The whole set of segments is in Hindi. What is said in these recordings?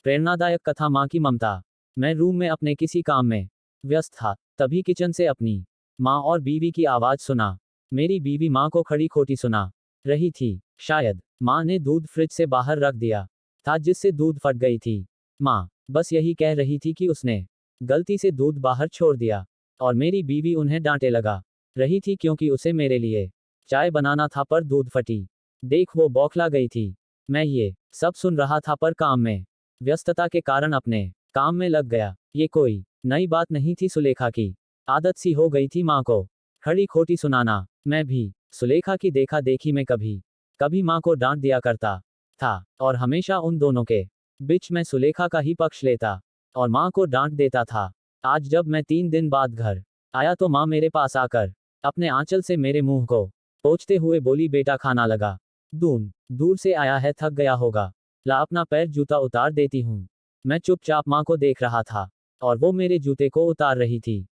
प्रेरणादायक कथा माँ की ममता। मैं रूम में अपने किसी काम में व्यस्त था, तभी किचन से अपनी माँ और बीवी की आवाज़ सुना। मेरी बीवी माँ को खड़ी खोटी सुना रही थी। शायद माँ ने दूध फ्रिज से बाहर रख दिया था जिससे दूध फट गई थी। माँ बस यही कह रही थी कि उसने गलती से दूध बाहर छोड़ दिया, और मेरी बीवी उन्हें डांटे लगा रही थी क्योंकि उसे मेरे लिए चाय बनाना था पर दूध फटी देख वो बौखला गई थी। मैं ये सब सुन रहा था पर काम में व्यस्तता के कारण अपने काम में लग गया। ये कोई नई बात नहीं थी, सुलेखा की आदत सी हो गई थी माँ को खड़ी खोटी सुनाना। मैं भी सुलेखा की देखा देखी में कभी कभी माँ को डांट दिया करता था, और हमेशा उन दोनों के बीच में सुलेखा का ही पक्ष लेता और माँ को डांट देता था। आज जब मैं 3 दिन बाद घर आया तो माँ मेरे पास आकर अपने आंचल से मेरे मुंह को पोंछते हुए बोली, बेटा खाना लगा। दूर से आया है, थक गया होगा, ला अपना पैर जूता उतार देती हूँ। मैं चुपचाप माँ को देख रहा था और वो मेरे जूते को उतार रही थी।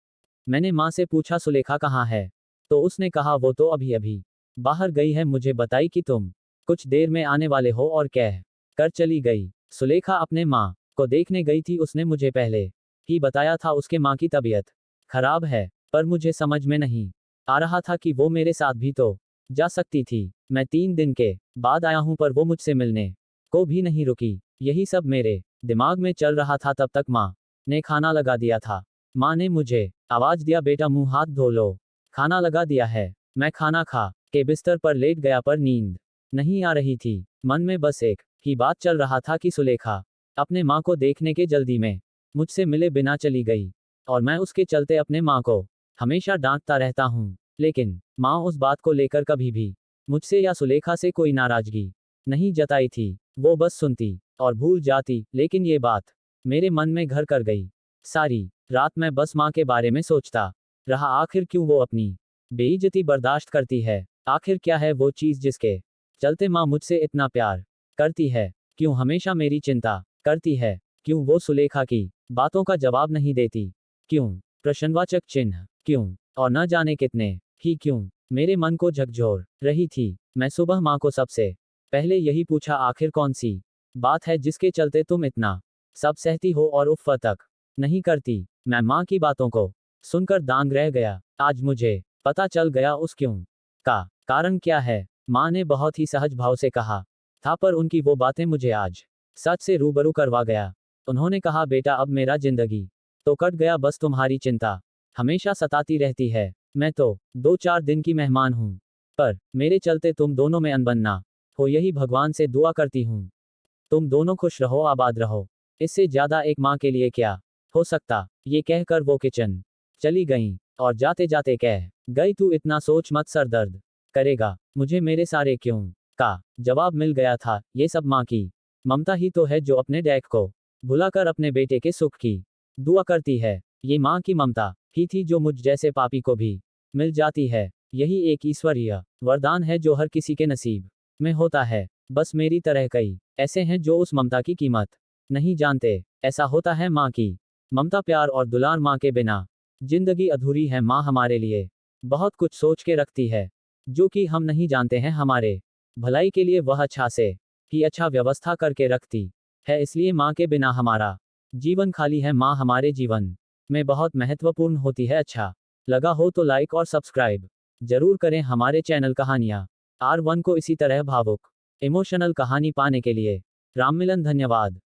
मैंने माँ से पूछा, सुलेखा कहाँ है? तो उसने कहा, वो तो अभी अभी बाहर गई है, मुझे बताई कि तुम कुछ देर में आने वाले हो और कह कर चली गई। सुलेखा अपने माँ को देखने गई थी, उसने मुझे पहले ही बताया था उसके माँ की तबीयत खराब है, पर मुझे समझ में नहीं आ रहा था कि वो मेरे साथ भी तो जा सकती थी। मैं 3 दिन के बाद आया हूं पर वो मुझसे मिलने को भी नहीं रुकी। यही सब मेरे दिमाग में चल रहा था। तब तक माँ ने खाना लगा दिया था। माँ ने मुझे आवाज दिया, बेटा मुंह हाथ धो लो, खाना लगा दिया है। मैं खाना खा के बिस्तर पर लेट गया पर नींद नहीं आ रही थी। मन में बस एक ही बात चल रहा था कि सुलेखा अपने माँ को देखने के जल्दी में मुझसे मिले बिना चली गई, और मैं उसके चलते अपने माँ को हमेशा डांटता रहता हूँ। लेकिन माँ उस बात को लेकर कभी भी मुझसे या सुलेखा से कोई नाराजगी नहीं जताई थी। वो बस सुनती और भूल जाती। लेकिन ये बात मेरे मन में घर कर गई। सारी रात मैं बस माँ के बारे में सोचता रहा। आखिर क्यों वो अपनी बेइज्जती बर्दाश्त करती है? आखिर क्या है वो चीज़ जिसके चलते माँ मुझसे इतना प्यार करती है? क्यों हमेशा मेरी चिंता करती है? क्यों वो सुलेखा की बातों का जवाब नहीं देती? क्यों प्रश्नवाचक चिन्ह? क्यों और न जाने कितने ही क्यों मेरे मन को झकझोर रही थी। मैं सुबह माँ को सबसे पहले यही पूछा, आखिर कौन सी बात है जिसके चलते तुम इतना सब सहती हो और उफ़ तक नहीं करती? मैं माँ की बातों को सुनकर दांग रह गया। आज मुझे पता चल गया उस क्यों का कारण क्या है। माँ ने बहुत ही सहज भाव से कहा था, पर उनकी वो बातें मुझे आज सच से रूबरू करवा गया। उन्होंने कहा, बेटा अब मेरा जिंदगी तो कट गया, बस तुम्हारी चिंता हमेशा सताती रहती है। मैं तो 2-4 दिन की मेहमान हूँ, पर मेरे चलते तुम दोनों में अनबन ना हो, यही भगवान से दुआ करती हूँ। तुम दोनों खुश रहो, आबाद रहो, इससे ज्यादा एक माँ के लिए क्या हो सकता। ये कहकर वो किचन चली गईं, और जाते जाते कह गई, तू इतना सोच मत, सर दर्द करेगा। मुझे मेरे सारे क्यों का जवाब मिल गया था। ये सब माँ की ममता ही तो है जो अपने डैड को भुलाकर अपने बेटे के सुख की दुआ करती है। ये माँ की ममता ही थी जो मुझ जैसे पापी को भी मिल जाती है। यही एक ईश्वरीय वरदान है जो हर किसी के नसीब में होता है। बस मेरी तरह कई ऐसे हैं जो उस ममता की कीमत नहीं जानते। ऐसा होता है माँ की ममता, प्यार और दुलार। माँ के बिना जिंदगी अधूरी है। माँ हमारे लिए बहुत कुछ सोच के रखती है जो कि हम नहीं जानते हैं। हमारे भलाई के लिए वह अच्छा से ही अच्छा व्यवस्था करके रखती है। इसलिए माँ के बिना हमारा जीवन खाली है। माँ हमारे जीवन में बहुत महत्वपूर्ण होती है। अच्छा लगा हो तो लाइक और सब्सक्राइब जरूर करें हमारे चैनल कहानियाँ R1 को इसी तरह भावुक इमोशनल कहानी पाने के लिए। राम मिलन, धन्यवाद।